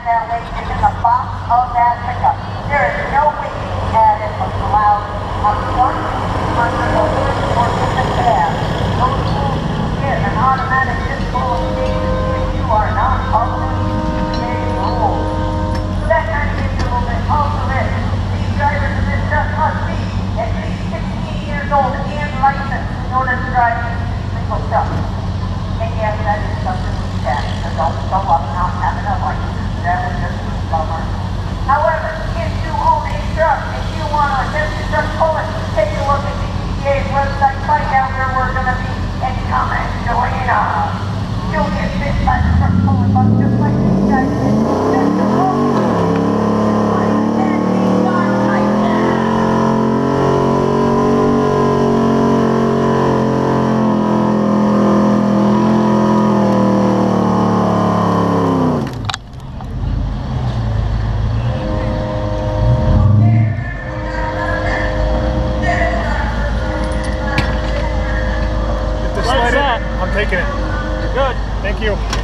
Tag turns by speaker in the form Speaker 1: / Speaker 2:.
Speaker 1: have that weight is in the box of that pickup. There is no weight added or allowed up front, under, or in the cab. Those rules get an automatic disqualification if you are not following today's rules. So that kind of gives you a little bit. Also this, these drivers in this truck must be at least 16 years old and licensed in order to drive single stuff. And yes, that is something we can. So don't show up not having a license. That would just be a bummer. However, if you own a truck and you want to attempt to truck pull it, take a look at the EPA's website, find out where we're going to be, and come and join us. You'll get bit by the truck pulling bus just like these guys did. Just a moment.
Speaker 2: I'm taking it.
Speaker 3: Good.
Speaker 2: Thank you.